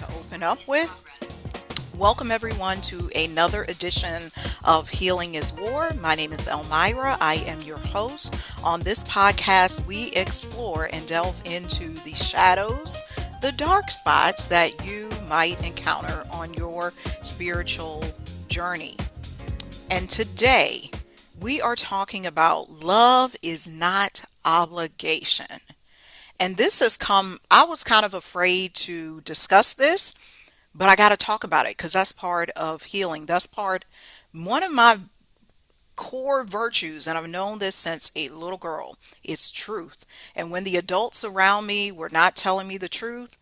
to open up with. Welcome, everyone, to another edition of Healing is War. My name is Elmira. I am your host. On this podcast, we explore and delve into the shadows, the dark spots that you might encounter on your spiritual journey. And today, we are talking about love is not obligation. And this has come, I was kind of afraid to discuss this, but I got to talk about it because that's part of healing. One of my core virtues, and I've known this since a little girl, is truth. And when the adults around me were not telling me the truth,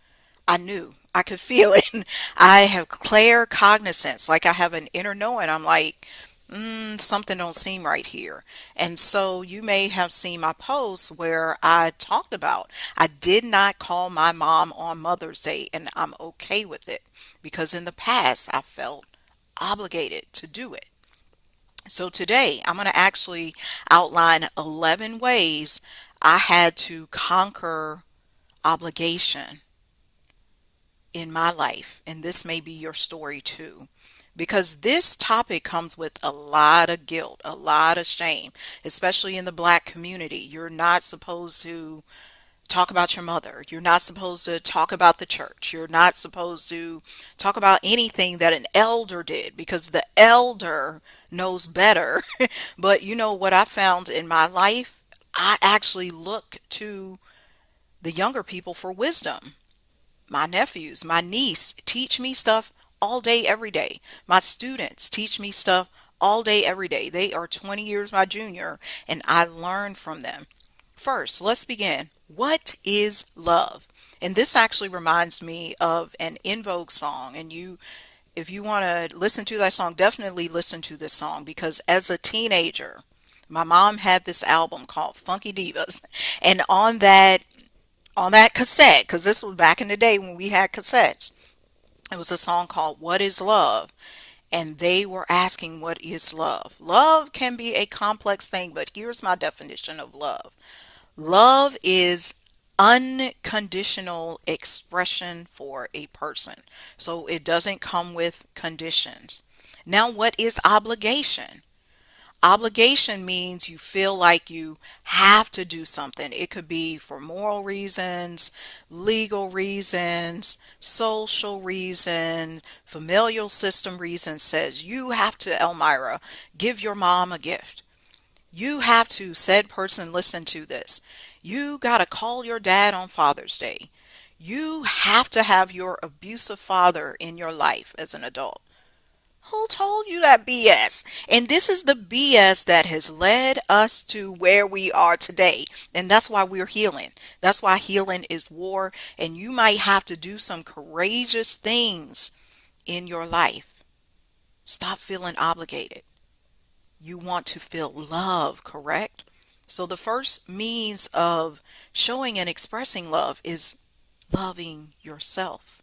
I knew. I could feel it. I have clear cognizance, like I have an inner knowing. I'm like, something don't seem right here. And so you may have seen my posts where I talked about I did not call my mom on Mother's Day, and I'm okay with it because in the past I felt obligated to do it. So today I'm going to actually outline 11 ways I had to conquer obligation in my life, and this may be your story too. Because this topic comes with a lot of guilt, a lot of shame, especially in the black community. You're not supposed to talk about your mother. You're not supposed to talk about the church. You're not supposed to talk about anything that an elder did because the elder knows better. But you know what I found in my life? I actually look to the younger people for wisdom. My nephews, my niece teach me stuff all day, every day. My students teach me stuff all day, every day. They are 20 years my junior, and I learn from them. First, let's begin. What is love? And this actually reminds me of an In Vogue song. And if you want to listen to that song, definitely listen to this song because as a teenager, my mom had this album called Funky Divas. And on that cassette, because this was back in the day when we had cassettes, it was a song called What is Love? And they were asking, what is love? Love can be a complex thing, but here's my definition of love. Love is unconditional expression for a person. So it doesn't come with conditions. Now, what is obligation? Obligation means you feel like you have to do something. It could be for moral reasons, legal reasons, social reason, familial system reasons says you have to, Elmira, give your mom a gift. You have to, said person, listen to this. You got to call your dad on Father's Day. You have to have your abusive father in your life as an adult. Who told you that BS? And this is the BS that has led us to where we are today. And that's why we're healing. That's why healing is war. And you might have to do some courageous things in your life. Stop feeling obligated. You want to feel love, correct? So the first means of showing and expressing love is loving yourself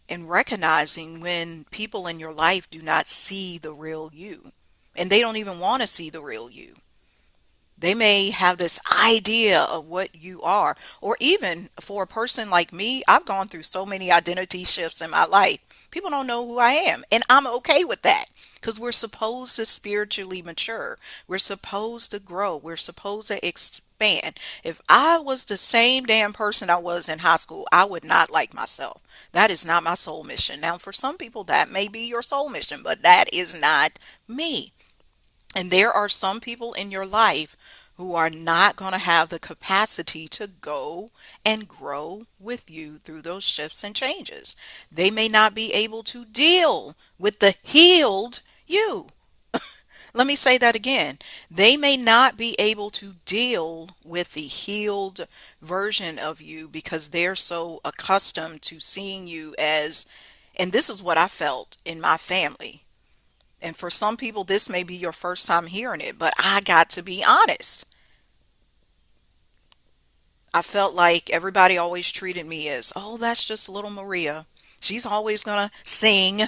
and recognizing when people in your life do not see the real you and they don't even want to see the real you. They may have this idea of what you are, or even for a person like me, I've gone through so many identity shifts in my life. People don't know who I am, and I'm okay with that because we're supposed to spiritually mature. We're supposed to grow. We're supposed to expand. If I was the same damn person I was in high school, I would not like myself. That is not my soul mission. Now, for some people, that may be your soul mission, but that is not me. And there are some people in your life who are not going to have the capacity to go and grow with you through those shifts and changes. They may not be able to deal with the healed you. Let me say that again. They may not be able to deal with the healed version of you because they're so accustomed to seeing you as, and this is what I felt in my family. And for some people, this may be your first time hearing it, but I got to be honest. I felt like everybody always treated me as, oh, that's just little Maria. She's always going to sing.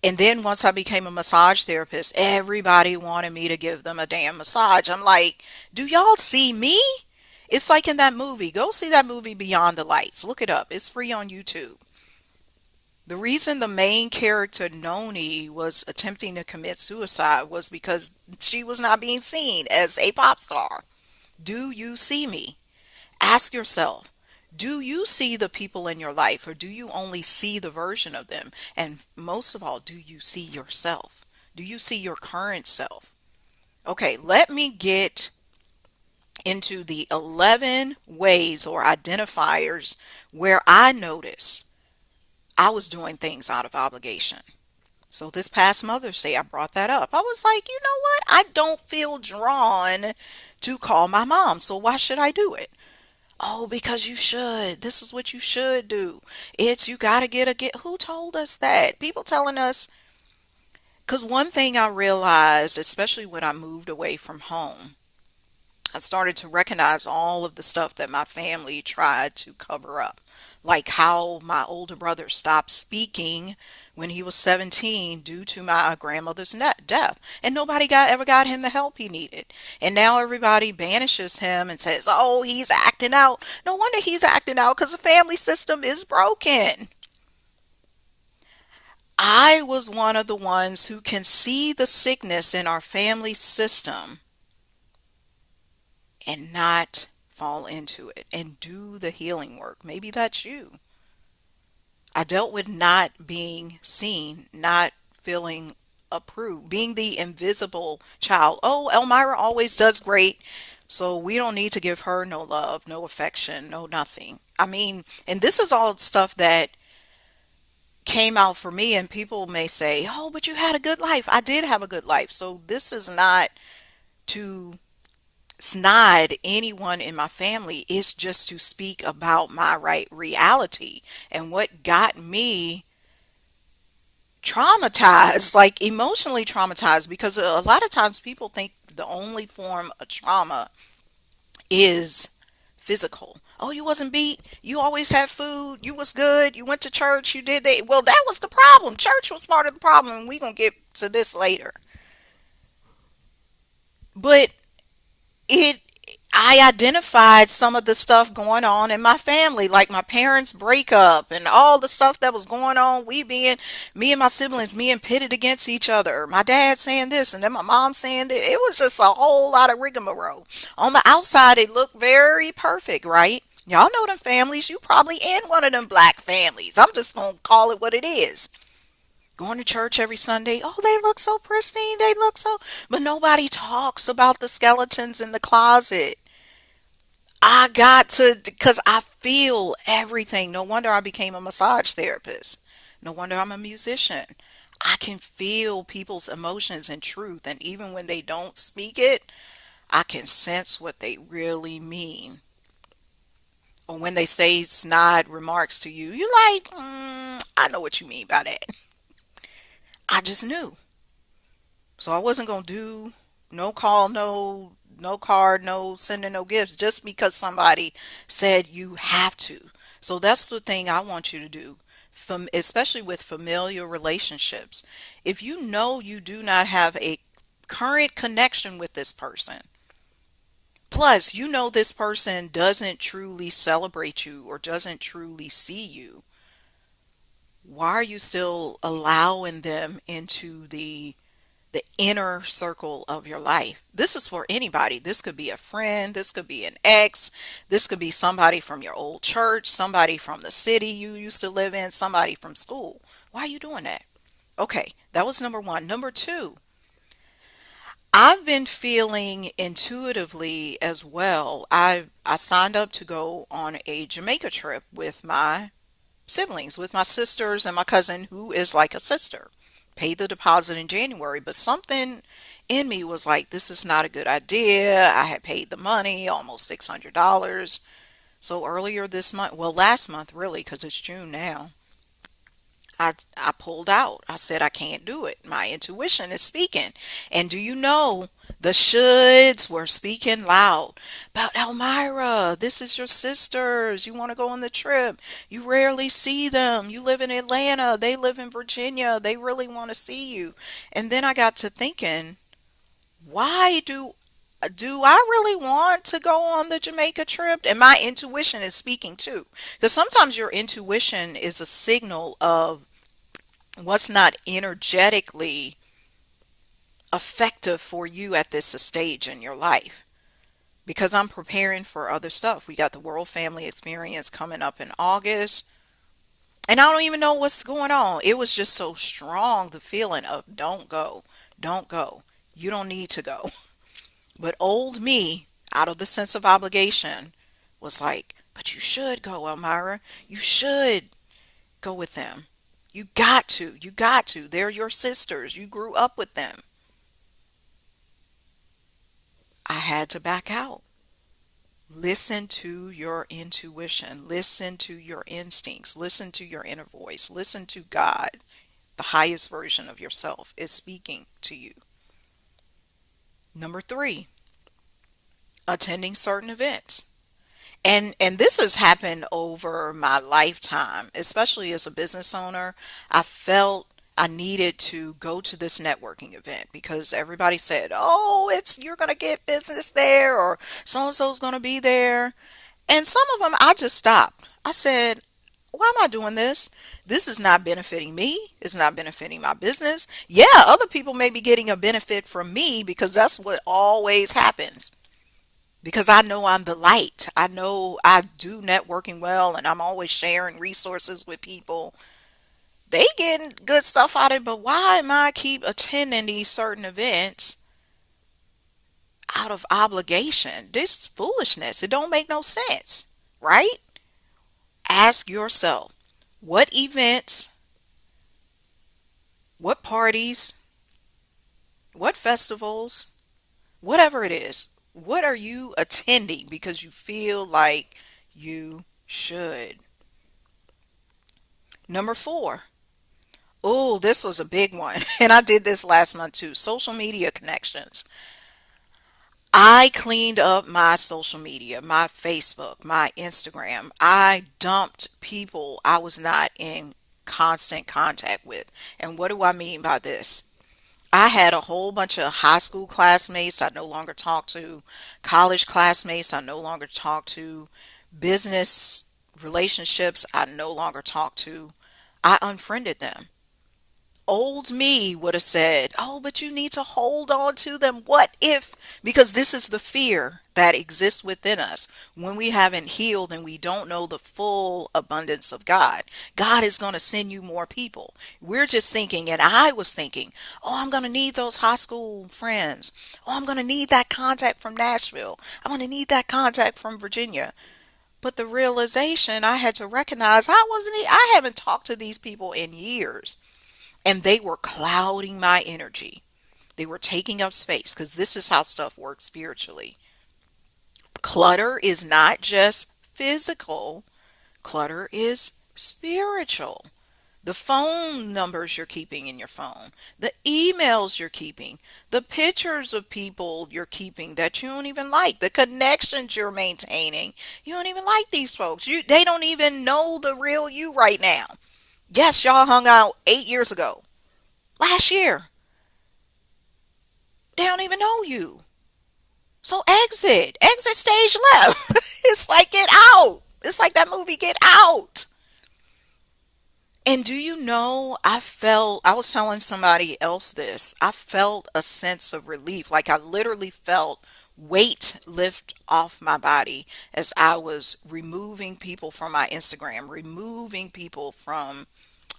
And then once I became a massage therapist, everybody wanted me to give them a damn massage. I'm like, do y'all see me? It's like in that movie. Go see that movie Beyond the Lights. Look it up. It's free on YouTube. The reason the main character Noni was attempting to commit suicide was because she was not being seen as a pop star. Do you see me? Ask yourself, do you see the people in your life, or do you only see the version of them? And most of all, do you see yourself? Do you see your current self? Okay, let me get into the 11 ways or identifiers where I noticed I was doing things out of obligation. So this past Mother's Day, I brought that up. I was like, you know what? I don't feel drawn to call my mom. So why should I do it? Oh, because you should. This is what you should do. It's you got to get. Who told us that? People telling us. Because one thing I realized, especially when I moved away from home, I started to recognize all of the stuff that my family tried to cover up. Like how my older brother stopped speaking when he was 17 due to my grandmother's death. And nobody ever got him the help he needed. And now everybody banishes him and says, oh, he's acting out. No wonder he's acting out because the family system is broken. I was one of the ones who can see the sickness in our family system and not fall into it and do the healing work. Maybe that's you. I dealt with not being seen, not feeling approved, being the invisible child. Oh, Elmira always does great, so we don't need to give her no love, no affection, no nothing. I mean, and this is all stuff that came out for me, and people may say, oh, but you had a good life. I did have a good life. So this is not to snide anyone in my family. It's just to speak about my right reality and what got me traumatized, like emotionally traumatized, because a lot of times people think the only form of trauma is physical. Oh, you wasn't beat. You always had food. You was good. You went to church. You did that. Well, that was the problem. Church was part of the problem. And we going to get to this later. But it I identified some of the stuff going on in my family, like my parents' breakup and all the stuff that was going on. Me and my siblings being pitted against each other. My dad saying this and then my mom saying that. It was just a whole lot of rigmarole. On the outside, it looked very perfect, right? Y'all know them families. You probably in one of them black families. I'm just going to call it what it is. Going to church every Sunday. Oh, they look so pristine. They look so. But nobody talks about the skeletons in the closet. I got to, because I feel everything. No wonder I became a massage therapist. No wonder I'm a musician. I can feel people's emotions and truth. And even when they don't speak it, I can sense what they really mean. Or when they say snide remarks to you, you're like, I know what you mean by that. I just knew. So I wasn't going to do no call, no card, no sending no gifts just because somebody said you have to. So that's the thing I want you to do. Especially with familiar relationships. If you know you do not have a current connection with this person, plus you know this person doesn't truly celebrate you or doesn't truly see you, why are you still allowing them into the inner circle of your life? This is for anybody. This could be a friend, this could be an ex, this could be somebody from your old church, somebody from the city you used to live in, somebody from school. Why are you doing that? Okay, that was number one. Number two, I've been feeling intuitively as well. I signed up to go on a Jamaica trip with my siblings, with my sisters and my cousin who is like a sister. Paid the deposit in January, but something in me was like, this is not a good idea. I had paid the money, almost $600. So earlier this month, well, last month really, because it's June now, I pulled out. I said, I can't do it. My intuition is speaking. And do you know, the shoulds were speaking loud. But Elmira, this is your sisters. You want to go on the trip. You rarely see them. You live in Atlanta. They live in Virginia. They really want to see you. And then I got to thinking, why do do I really want to go on the Jamaica trip? And my intuition is speaking too. Because sometimes your intuition is a signal of what's not energetically effective for you at this stage in your life. Because I'm preparing for other stuff. We got the World Family Experience coming up in August. And I don't even know what's going on. It was just so strong, the feeling of don't go, don't go. You don't need to go. But old me, out of the sense of obligation, was like, but you should go, Elmira. You should go with them. You got to. You got to. They're your sisters. You grew up with them. I had to back out. Listen to your intuition. Listen to your instincts. Listen to your inner voice. Listen to God. The highest version of yourself is speaking to you. Number three, attending certain events. And this has happened over my lifetime, especially as a business owner. I felt I needed to go to this networking event because everybody said, "Oh, it's you're going to get business there or so and so's going to be there." And some of them I just stopped. I said, "Why am I doing this? This is not benefiting me. It's not benefiting my business. Yeah, other people may be getting a benefit from me because that's what always happens because I know I'm the light. I know I do networking well and I'm always sharing resources with people. They getting good stuff out of it, but why am I keep attending these certain events out of obligation? This foolishness. It don't make no sense, right? Ask yourself, what events, what parties, what festivals, whatever it is, what are you attending because you feel like you should? Number four, oh, this was a big one. And I did this last month too. Social media connections. I cleaned up my social media, my Facebook, my Instagram. I dumped people I was not in constant contact with. And what do I mean by this? I had a whole bunch of high school classmates I no longer talk to, college classmates I no longer talk to, business relationships I no longer talk to. I unfriended them. Old me would have said, "Oh, but you need to hold on to them. What if?" Because this is the fear that exists within us when we haven't healed and we don't know the full abundance of God. God is going to send you more people. We're just thinking, and I was thinking, "Oh, I'm going to need those high school friends. Oh, I'm going to need that contact from Nashville. I'm going to need that contact from Virginia." But the realization I had to recognize I haven't talked to these people in years and they were clouding my energy. They were taking up space because this is how stuff works spiritually. Clutter is not just physical, clutter is spiritual. The phone numbers you're keeping in your phone, the emails you're keeping, the pictures of people you're keeping that you don't even like, the connections you're maintaining. You don't even like these folks. They don't even know the real you right now. Yes, y'all hung out 8 years ago, last year. They don't even know you. So exit stage left. It's like get out. It's like that movie Get Out. And do you know, I was telling somebody else this. I felt a sense of relief. Like I literally felt weight lift off my body as I was removing people from my Instagram, removing people from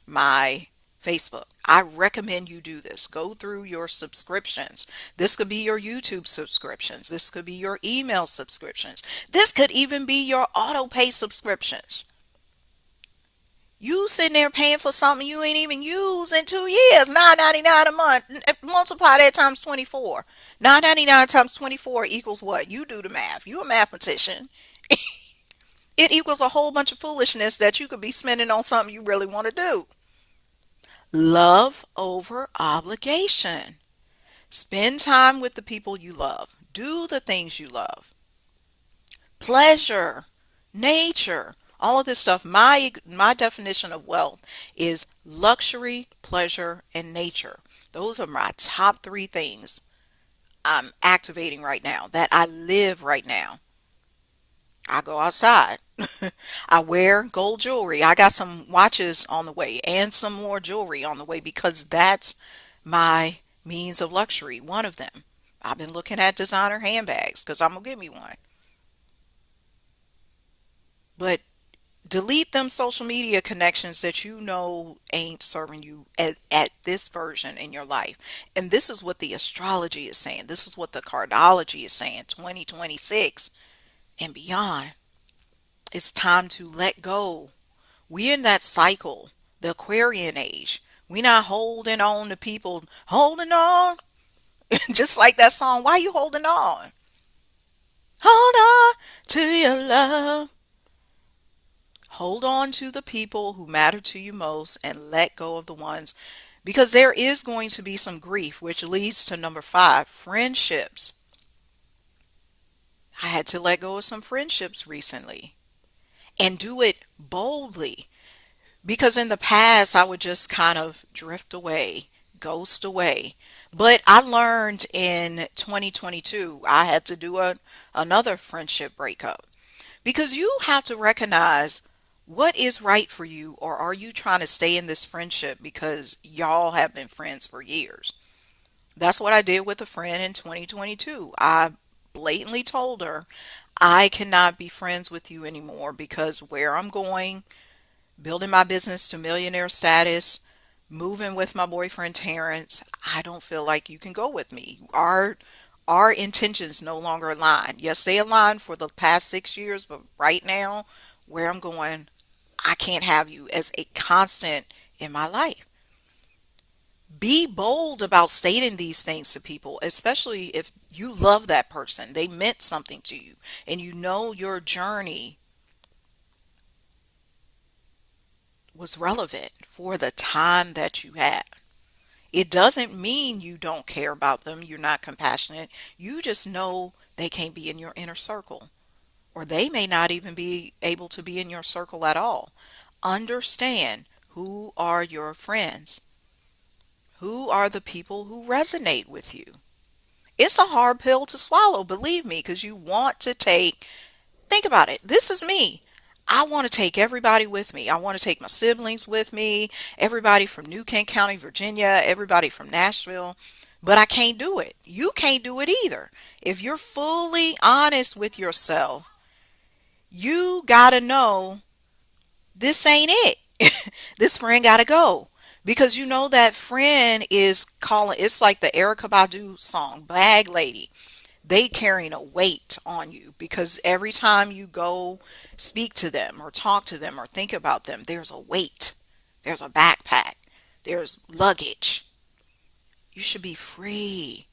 my Facebook. I recommend you do this. Go through your subscriptions. This could be your YouTube subscriptions. This could be your email subscriptions. This could even be your auto pay subscriptions. You sitting there paying for something you ain't even used in 2 years. $9.99 a month. Multiply that times 24. $9.99 times 24 equals what? You do the math. You a mathematician. It equals a whole bunch of foolishness that you could be spending on something you really want to do. Love over obligation. Spend time with the people you love. Do the things you love. Pleasure, nature, all of this stuff. My definition of wealth is luxury, pleasure, and nature. Those are my top three things. I'm activating right now, that I live right now. I go outside. I wear gold jewelry. I got some watches on the way and some more jewelry on the way because that's my means of luxury, one of them. I've been looking at designer handbags because I'm gonna get me one. But delete them social media connections that you know ain't serving you at this version in your life. And this is what the astrology is saying. This is what the cardology is saying. 2026 and beyond. It's time to let go. We're in that cycle, the Aquarian age. We not holding on to people, holding on. Just like that song, why you holding on? Hold on to your love. Hold on to the people who matter to you most and let go of the ones, because there is going to be some grief, which leads to number five, friendships. I had to let go of some friendships recently and do it boldly. Because in the past, I would just kind of drift away, ghost away. But I learned in 2022, I had to do another friendship breakup. Because you have to recognize what is right for you, or are you trying to stay in this friendship because y'all have been friends for years? That's what I did with a friend in 2022. I blatantly told her, I cannot be friends with you anymore because where I'm going, building my business to millionaire status, moving with my boyfriend Terrence, I don't feel like you can go with me. Our intentions no longer align. Yes, they aligned for the past 6 years, but right now, where I'm going, I can't have you as a constant in my life. Be bold about stating these things to people, especially if you love that person. They meant something to you, and you know your journey was relevant for the time that you had. It doesn't mean you don't care about them, you're not compassionate. You just know they can't be in your inner circle, or they may not even be able to be in your circle at all. Understand who are your friends, who are the people who resonate with you. It's a hard pill to swallow, believe me, because you want to take, think about it. This is me. I want to take everybody with me. I want to take my siblings with me, everybody from New Kent County, Virginia, everybody from Nashville, but I can't do it. You can't do it either. If you're fully honest with yourself, you got to know this ain't it. This friend got to go. Because you know that friend is calling, it's like the Erica Badu song, Bag Lady. They carrying a weight on you because every time you go speak to them or talk to them or think about them, there's a weight. There's a backpack. There's luggage. You should be free.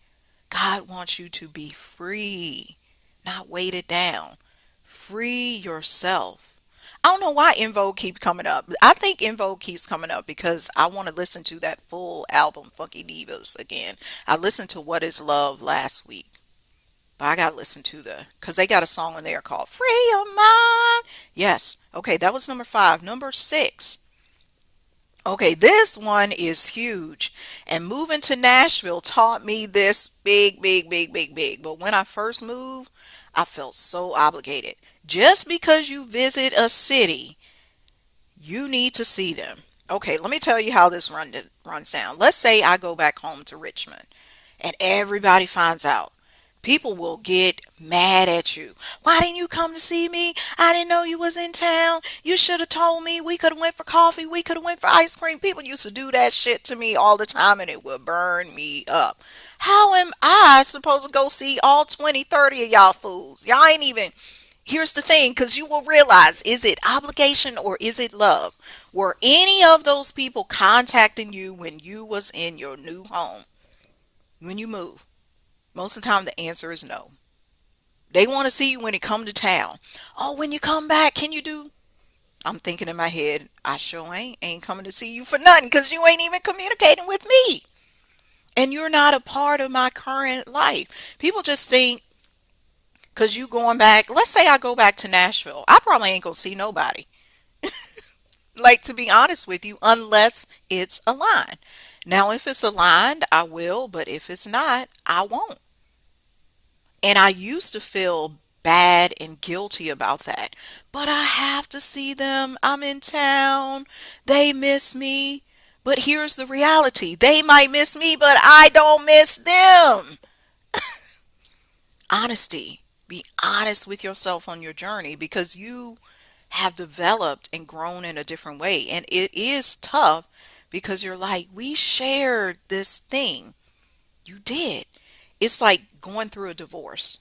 God wants you to be free, not weighted down. Free yourself. I don't know why In Vogue keeps coming up. I think In Vogue keeps coming up because I want to listen to that full album, Funky Divas, again. I listened to What Is Love last week. But I gotta listen to because they got a song in there called Free Your Mind. Yes. Okay, that was number five. Number six. Okay, this one is huge. And moving to Nashville taught me this big, big, big, big, big. But when I first moved, I felt so obligated. Just because you visit a city, you need to see them. Okay, let me tell you how this runs down. Let's say I go back home to Richmond and everybody finds out. People will get mad at you. Why didn't you come to see me? I didn't know you was in town. You should have told me. We could have went for coffee. We could have went for ice cream. People used to do that shit to me all the time and it would burn me up. How am I supposed to go see all 20, 30 of y'all fools? Y'all ain't even. Here's the thing, because you will realize, is it obligation or is it love? Were any of those people contacting you when you was in your new home, when you moved? Most of the time, the answer is no. They want to see you when they come to town. Oh, when you come back, can you do? I'm thinking in my head, I sure ain't coming to see you for nothing because you ain't even communicating with me. And you're not a part of my current life. People just think because you going back, let's say I go back to Nashville, I probably ain't gonna see nobody. Like, to be honest with you, unless it's aligned. Now, if it's aligned, I will, but if it's not, I won't. And I used to feel bad and guilty about that. But I have to see them. I'm in town. They miss me. But here's the reality, they might miss me, but I don't miss them. Honesty. Be honest with yourself on your journey because you have developed and grown in a different way. And it is tough because you're like, we shared this thing. You did. It's like going through a divorce.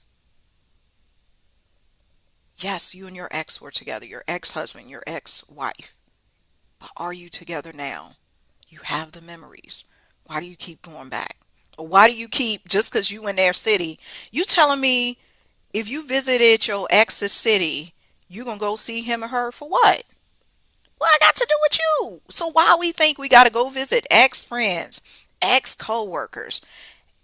Yes, you and your ex were together, your ex husband, your ex wife. But are you together now? You have the memories. Why do you keep going back? Or why do you keep, just because you in their city, you telling me if you visited your ex's city, you gonna go see him or her for what? What I got to do with you? So why we think we gotta go visit ex friends, ex co-workers,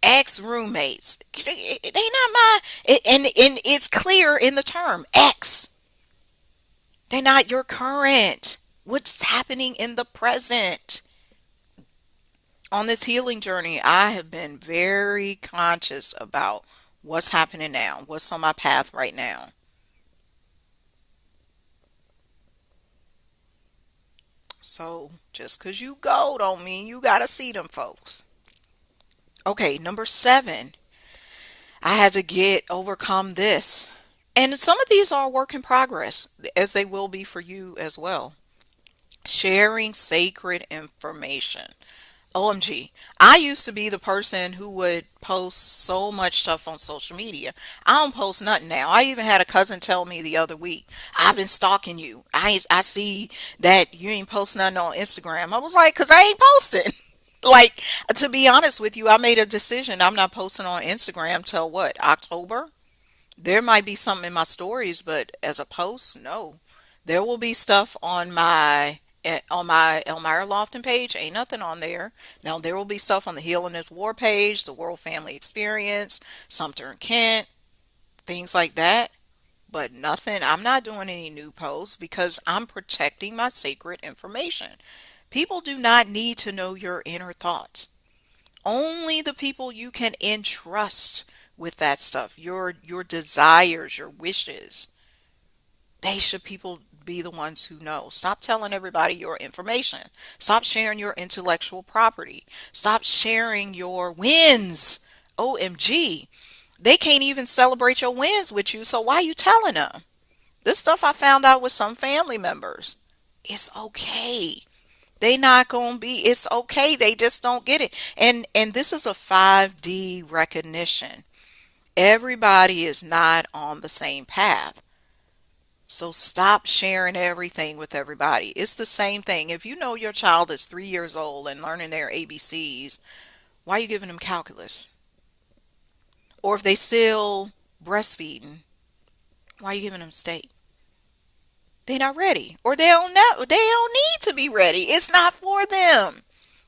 ex roommates? They not my, and it's clear in the term ex. They're not your current. What's happening in the present? On this healing journey, I have been very conscious about what's happening now, what's on my path right now. So just because you go don't mean you got to see them folks. Okay, number 7, I had to get overcome this. And some of these are work in progress, as they will be for you as well. Sharing sacred information. OMG. I used to be the person who would post so much stuff on social media. I don't post nothing now. I even had a cousin tell me the other week, I've been stalking you. I see that you ain't post nothing on Instagram. I was like, because I ain't posting. Like, to be honest with you, I made a decision. I'm not posting on Instagram till what, October? There might be something in my stories, but as a post, no. There will be stuff on my Elmira Lofton page. Ain't nothing on there. Now there will be stuff on the Healing is War page, the World Family Experience, Sumter and Kent, things like that. But nothing. I'm not doing any new posts because I'm protecting my sacred information. People do not need to know your inner thoughts. Only the people you can entrust with that stuff, your desires, your wishes. They should people be the ones who know. Stop telling everybody your information. Stop sharing your intellectual property. Stop sharing your wins. OMG. They can't even celebrate your wins with you, so why are you telling them? This stuff I found out with some family members. It's okay. They not gonna be, it's okay. They just don't get it. And this is a 5D recognition. Everybody is not on the same path. So stop sharing everything with everybody. It's the same thing. If you know your child is 3 years old and learning their ABCs, why are you giving them calculus? Or if they still breastfeeding, why are you giving them steak? They're not ready. Or they don't know. They don't need to be ready. It's not for them.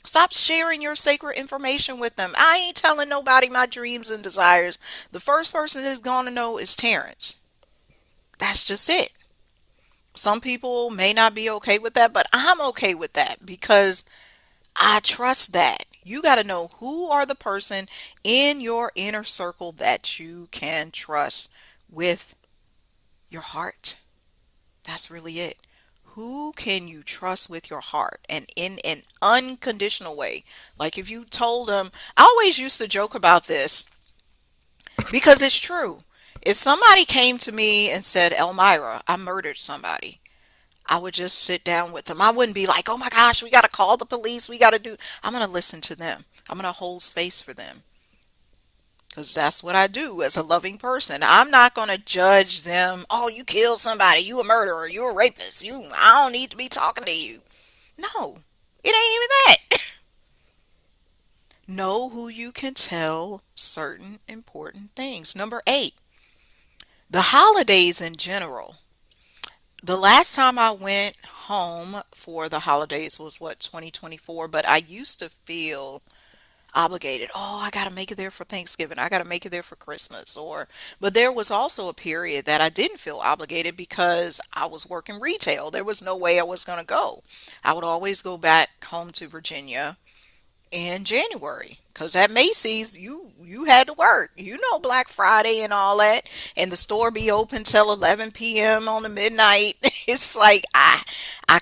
Stop sharing your sacred information with them. I ain't telling nobody my dreams and desires. The first person that's going to know is Terrence. That's just it. Some people may not be okay with that, but I'm okay with that because I trust that. You got to know who are the person in your inner circle that you can trust with your heart. That's really it. Who can you trust with your heart and in an unconditional way? Like if you told them, I always used to joke about this because it's true. If somebody came to me and said, Elmira, I murdered somebody, I would just sit down with them. I wouldn't be like, oh my gosh, we got to call the police. We got to do. I'm going to listen to them. I'm going to hold space for them because that's what I do as a loving person. I'm not going to judge them. Oh, you killed somebody. You a murderer. You a rapist. I don't need to be talking to you. No, it ain't even that. Know who you can tell certain important things. Number 8, the holidays in general. The last time I went home for the holidays was what, 2024, but I used to feel obligated. Oh, I got to make it there for Thanksgiving. I got to make it there for Christmas but there was also a period that I didn't feel obligated because I was working retail. There was no way I was going to go. I would always go back home to Virginia in January. Cause at Macy's, you had to work. Black Friday and all that, and the store be open till 11 p.m. on the midnight. It's like I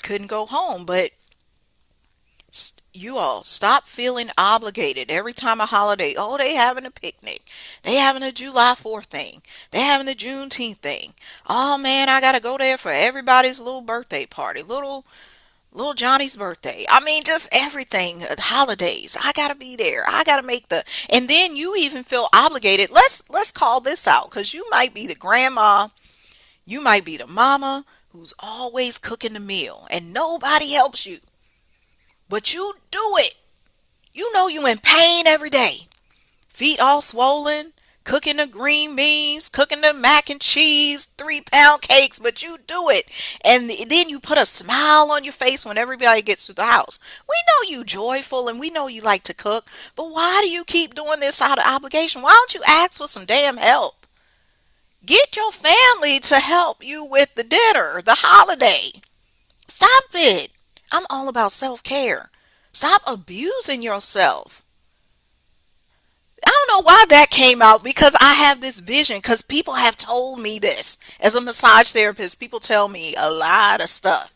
couldn't go home, but you all stop feeling obligated every time a holiday. Oh, they having a picnic. They having a July 4th thing. They having a Juneteenth thing. Oh man, I gotta go there for everybody's little birthday party. Little Johnny's birthday. I mean, just everything. Holidays. I gotta be there. I gotta make the. And then you even feel obligated. Let's call this out, because you might be the grandma. You might be the mama who's always cooking the meal, and nobody helps you, but you do it. You know you in pain every day. Feet all swollen, cooking the green beans, cooking the mac and cheese, 3 pound cakes, but you do it. And then you put a smile on your face when everybody gets to the house. We know you joyful and we know you like to cook, but why do you keep doing this out of obligation? Why don't you ask for some damn help? Get your family to help you with the dinner, the holiday. Stop it. I'm all about self care. Stop abusing yourself. I don't know why that came out, because I have this vision, because people have told me this. As a massage therapist, people tell me a lot of stuff.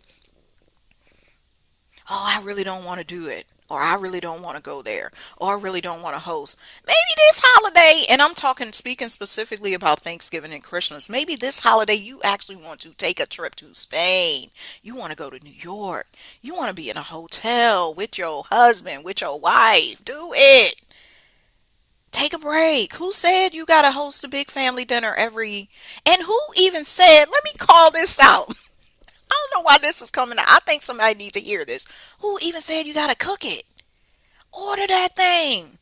Oh, I really don't want to do it. Or I really don't want to go there. Or I really don't want to host. Maybe this holiday, and I'm speaking specifically about Thanksgiving and Christmas. Maybe this holiday you actually want to take a trip to Spain. You want to go to New York. You want to be in a hotel with your husband, with your wife. Do it. Take a break. Who said you got to host a big family dinner every. And who even said, let me call this out. I don't know why this is coming out. I think somebody needs to hear this. Who even said you got to cook it? Order that thing.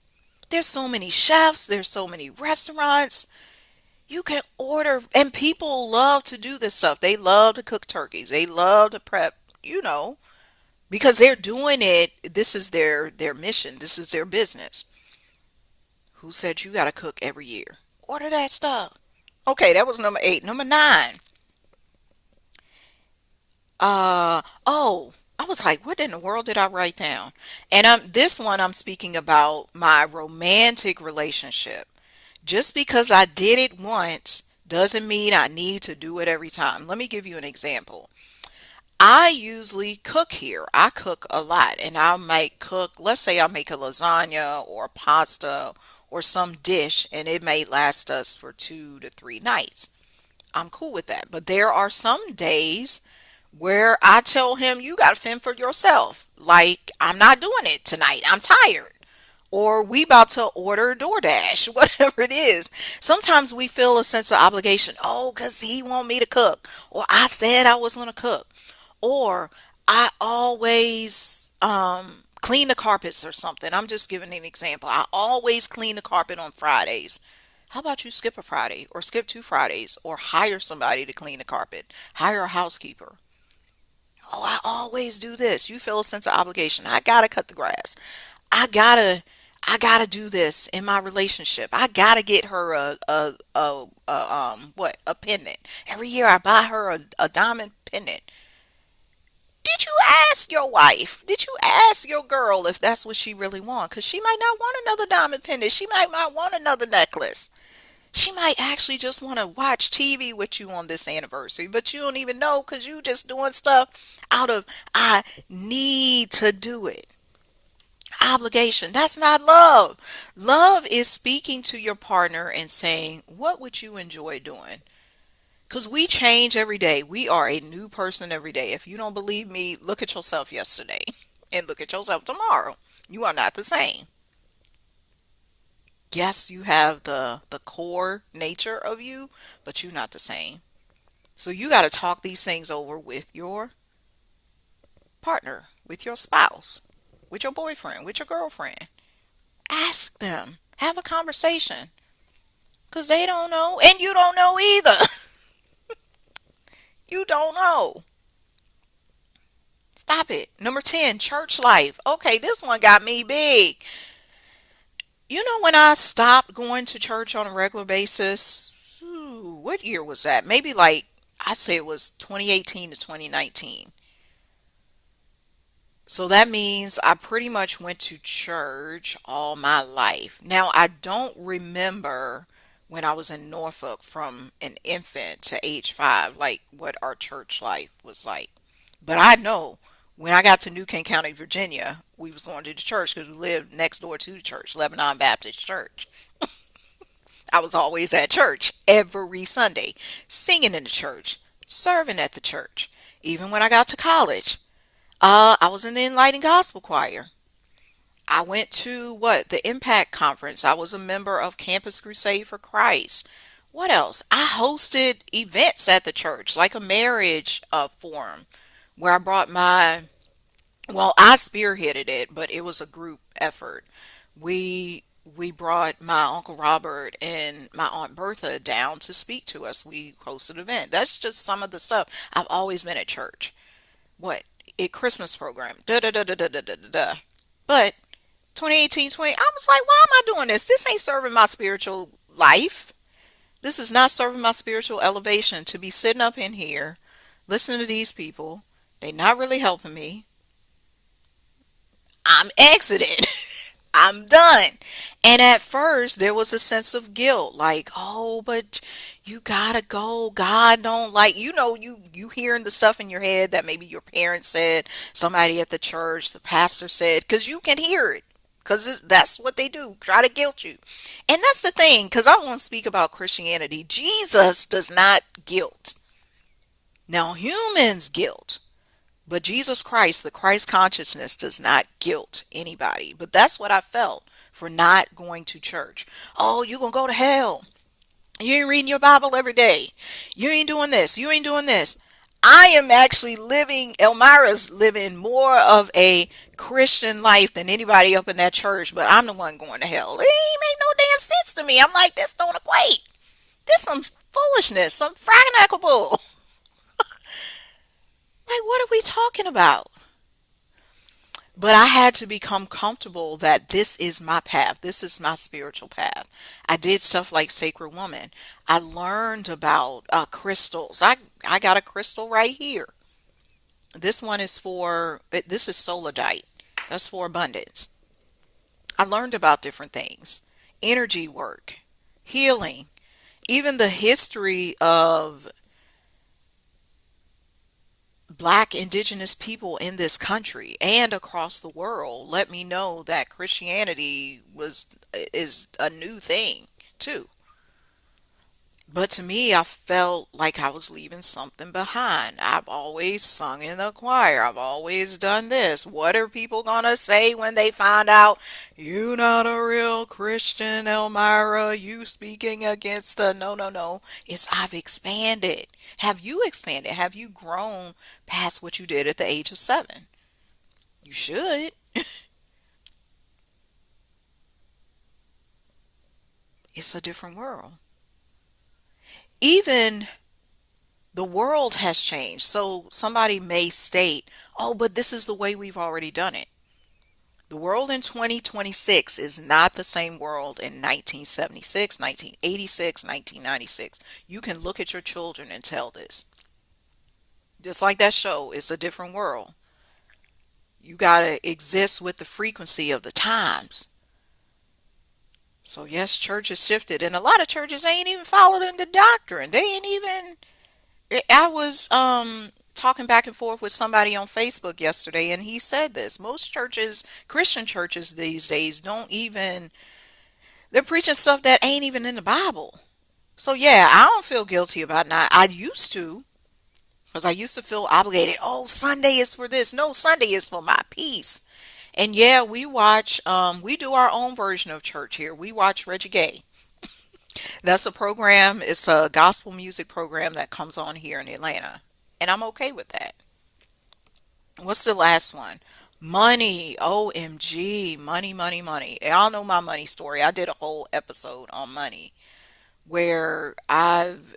There's so many chefs, there's so many restaurants. You can order, and people love to do this stuff. They love to cook turkeys. They love to prep, because they're doing it. This is their mission. This is their business. Who said you got to cook every year? Order that stuff. Okay, that was number 8. Number 9. Oh, I was like, what in the world did I write down? And this one I'm speaking about my romantic relationship. Just because I did it once doesn't mean I need to do it every time. Let me give you an example. I usually cook here. I cook a lot, and I might cook, let's say I make a lasagna or pasta or some dish, and it may last us for 2 to 3 nights. I'm cool with that. But there are some days where I tell him, you got to fend for yourself. Like, I'm not doing it tonight. I'm tired. Or we about to order DoorDash, whatever it is. Sometimes we feel a sense of obligation. Oh, because he want me to cook. Or I said I was going to cook. Or I always clean the carpets or something. I'm just giving an example. I always clean the carpet on Fridays. How about you skip a Friday or skip 2 Fridays or hire somebody to clean the carpet? Hire a housekeeper. Oh, I always do this. You feel a sense of obligation. I gotta cut the grass. I gotta I gotta do this in my relationship. I gotta get her a pendant. Every year I buy her a diamond pendant. Did you ask your wife? Did you ask your girl if that's what she really wants? Because she might not want another diamond pendant. She might not want another necklace. She might actually just want to watch TV with you on this anniversary, but you don't even know, because you just doing stuff out of I need to do it. Obligation. That's not love. Love is speaking to your partner and saying, what would you enjoy doing? Because we change every day. We are a new person every day. If you don't believe me, look at yourself yesterday and look at yourself tomorrow. You are not the same. Yes, you have the core nature of you, but you're not the same. So you got to talk these things over with your partner, with your spouse, with your boyfriend, with your girlfriend. Ask them. Have a conversation. Because they don't know, and you don't know either. You don't know. Stop it. Number 10, church life. Okay, this one got me big. When I stopped going to church on a regular basis, what year was that? Maybe like, I say it was 2018 to 2019. So that means I pretty much went to church all my life. Now, I don't remember when I was in Norfolk from an infant to age 5, like what our church life was like. But I know when I got to New Kent County, Virginia, we was going to the church because we lived next door to the church, Lebanon Baptist Church. I was always at church every Sunday, singing in the church, serving at the church. Even when I got to college, I was in the Enlightened Gospel Choir. I went to the Impact Conference. I was a member of Campus Crusade for Christ. What else? I hosted events at the church, like a marriage forum, where I brought I spearheaded it, but it was a group effort. We brought my Uncle Robert and my Aunt Bertha down to speak to us. We hosted an event. That's just some of the stuff. I've always been at church. What? A Christmas program. Da da da da da da da da. But 2018, 20, I was like, why am I doing this? This ain't serving my spiritual life. This is not serving my spiritual elevation to be sitting up in here listening to these people. They not really helping me. I'm exiting. I'm done. And at first there was a sense of guilt, like, oh, but you gotta go. God don't like, you hearing the stuff in your head that maybe your parents said, somebody at the church, the pastor said, because you can hear it. Because that's what they do, try to guilt you. And that's the thing, because I want to speak about Christianity. Jesus does not guilt. Now, humans guilt. But Jesus Christ, the Christ consciousness, does not guilt anybody. But that's what I felt for not going to church. Oh, you're going to go to hell. You ain't reading your Bible every day. You ain't doing this. You ain't doing this. I am actually living, Elmira's living more of a Christian life than anybody up in that church, but I'm the one going to hell. It ain't make no damn sense to me. I'm like, this don't equate. This some foolishness, some fragging bull. Like, what are we talking about? But I had to become comfortable that this is my path. This is my spiritual path. I did stuff like Sacred Woman. I learned about crystals. I got a crystal right here. This is Solidite. That's for abundance. I learned about different things, energy work, healing, even the history of Black indigenous people in this country and across the world let me know that Christianity was is a new thing too. But to me, I felt like I was leaving something behind. I've always sung in the choir. I've always done this. What are people gonna say when they find out you not a real Christian, Elmira? You speaking against the no, no, no. It's I've expanded. Have you expanded? Have you grown past what you did at the age of 7? You should. It's a different world. Even the world has changed. So somebody may state, oh, but this is the way we've already done it. The world in 2026 is not the same world in 1976, 1986, 1996. You can look at your children and tell this. Just like that show, it's a different world. You got to exist with the frequency of the times. So, yes, church has shifted, and a lot of churches ain't even following the doctrine. They ain't even I was talking back and forth with somebody on Facebook yesterday, and he said this. Most churches, Christian churches these days, don't even, they're preaching stuff that ain't even in the Bible. So yeah, I don't feel guilty about not. I used to, because I used to feel obligated. Oh, Sunday is for this. No, Sunday is for my peace. And yeah, we do our own version of church here. We watch Reggie Gay. That's a program, it's a gospel music program that comes on here in Atlanta. And I'm okay with that. What's the last one? Money. OMG. Money, money, money. Y'all know my money story. I did a whole episode on money where I've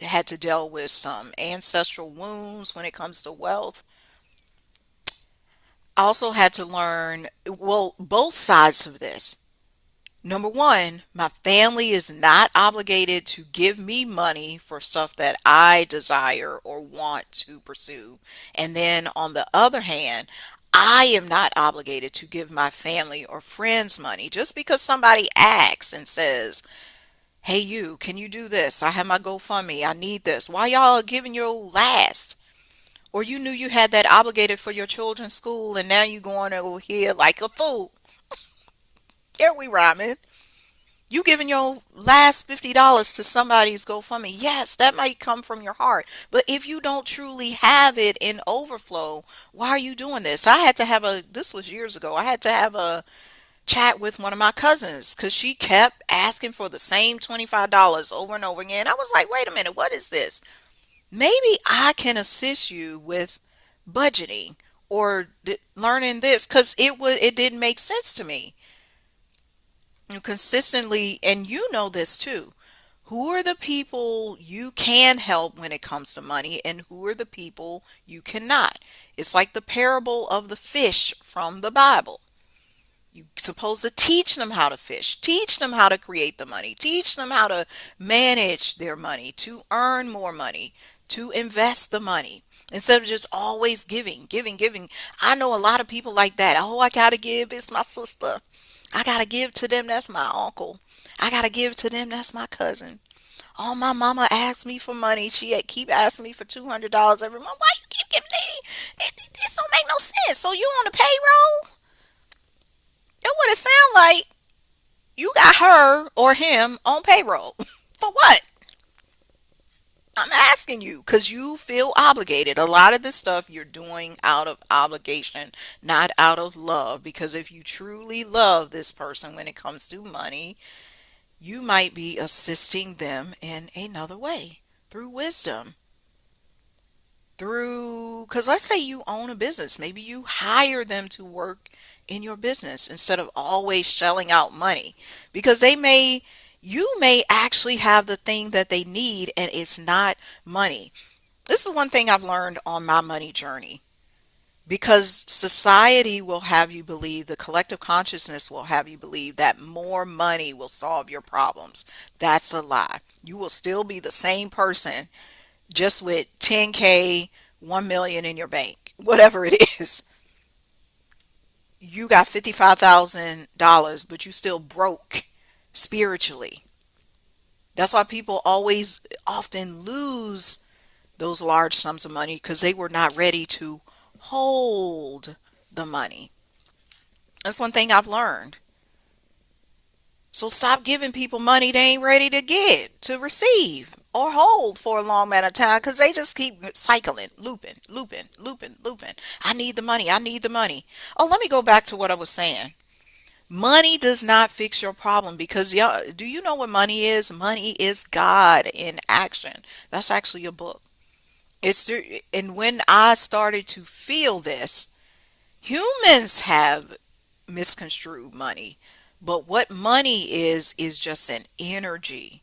had to deal with some ancestral wounds when it comes to wealth. I also had to learn, well, both sides of this. Number one, my family is not obligated to give me money for stuff that I desire or want to pursue. And then on the other hand, I am not obligated to give my family or friends money just because somebody asks and says, "Hey, you, can you do this? I have my GoFundMe. I need this." Why y'all giving your last? Or you knew you had that obligated for your children's school and now you going over here like a fool. Here we rhyming. You giving your last $50 to somebody's GoFundMe. Yes, that might come from your heart. But if you don't truly have it in overflow, why are you doing this? This was years ago. I had to have a chat with one of my cousins because she kept asking for the same $25 over and over again. I was like, wait a minute, what is this? Maybe I can assist you with budgeting or learning this because it didn't make sense to me. You consistently, and you know this too. Who are the people you can help when it comes to money, and who are the people you cannot? It's like the parable of the fish from the Bible. You're supposed to teach them how to fish, teach them how to create the money, teach them how to manage their money, to earn more money, to invest the money. Instead of just always giving, giving, giving. I know a lot of people like that. Oh, I gotta give. It's my sister. I gotta give to them. That's my uncle. I gotta give to them. That's my cousin. Oh, my mama asked me for money. She keep asking me for $200 every month. Why you keep giving me? This don't make no sense. So you on the payroll? It would it sound like you got her or him on payroll. For what? I'm asking you because you feel obligated. A lot of this stuff you're doing out of obligation, not out of love. Because if you truly love this person when it comes to money, you might be assisting them in another way through wisdom. Because let's say you own a business, maybe you hire them to work in your business instead of always shelling out money because you may actually have the thing that they need and it's not money. This is one thing I've learned on my money journey because society will have you believe, the collective consciousness will have you believe that more money will solve your problems. That's a lie. You will still be the same person just with 10K, 1 million in your bank, whatever it is. You got $55,000, but you still broke spiritually. That's why people always often lose those large sums of money because they were not ready to hold the money. That's one thing I've learned. So stop giving people money they ain't ready to give, to receive, or hold for a long amount of time because they just keep cycling, looping, looping, looping, looping. I need the money. I need the money. Oh, let me go back to what I was saying. Money does not fix your problem because y'all, do you know what money is? Money is God in action. That's actually a book. And when I started to feel this, humans have misconstrued money. But what money is just an energy.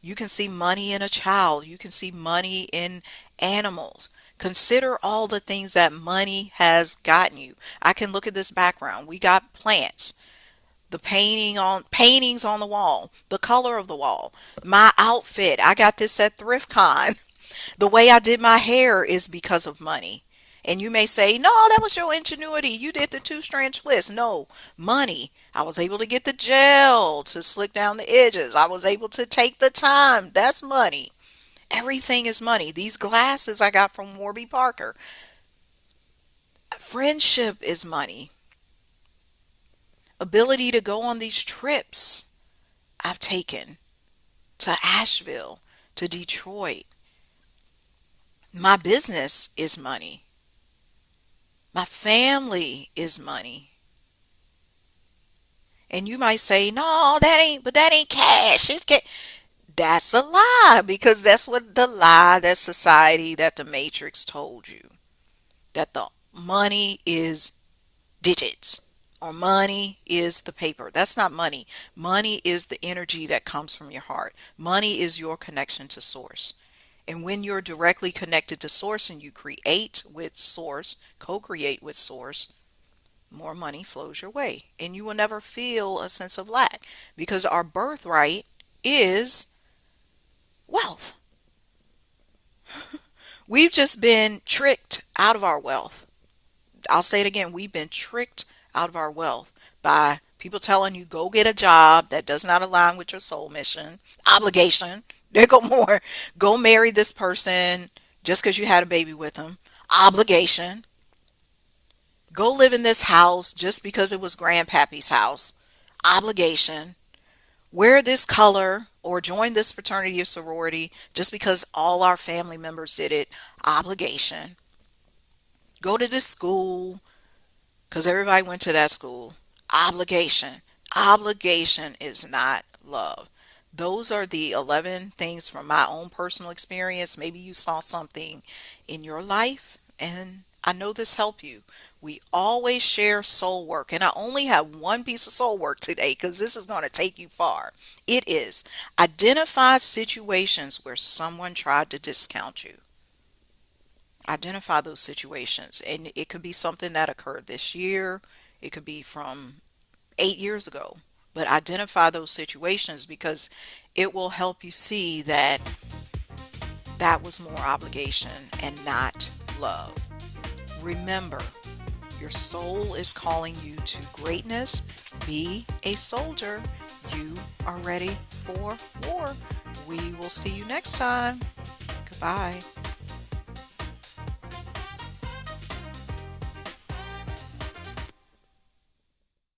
You can see money in a child. You can see money in animals. Consider all the things that money has gotten you. I can look at this background. We got plants, the paintings on the wall, the color of the wall, my outfit. I got this at ThriftCon. The way I did my hair is because of money. And you may say, no, that was your ingenuity. You did the two-strand twist. No, money. I was able to get the gel to slick down the edges. I was able to take the time. That's money. Everything is money. These glasses I got from Warby Parker. Friendship is money. Ability to go on these trips I've taken to Asheville, to Detroit. My business is money. My family is money. And you might say, no, that ain't cash. That's a lie because that's what the lie that society, that the matrix told you. That the money is digits or money is the paper. That's not money. Money is the energy that comes from your heart. Money is your connection to source. And when you're directly connected to source and you create with source, co-create with source, more money flows your way. And you will never feel a sense of lack because our birthright is wealth. We've just been tricked out of our wealth. I'll say it again. We've been tricked out of our wealth by people telling you go get a job that does not align with your soul mission, obligation. There go more. Go marry this person just because you had a baby with them, obligation. Go live in this house just because it was grandpappy's house, obligation. Wear this color or join this fraternity or sorority just because all our family members did it, obligation. Go to this school because everybody went to that school, obligation. Obligation is not love. Those are the 11 things from my own personal experience. Maybe you saw something in your life, and I know this helped you. We always share soul work, and I only have one piece of soul work today because this is going to take you far. It is identify situations where someone tried to discount you. Identify those situations, and it could be something that occurred this year, it could be from 8 years ago, but identify those situations because it will help you see that that was more obligation and not love. Remember, your soul is calling you to greatness. Be a soldier. You are ready for war. We will see you next time. Goodbye.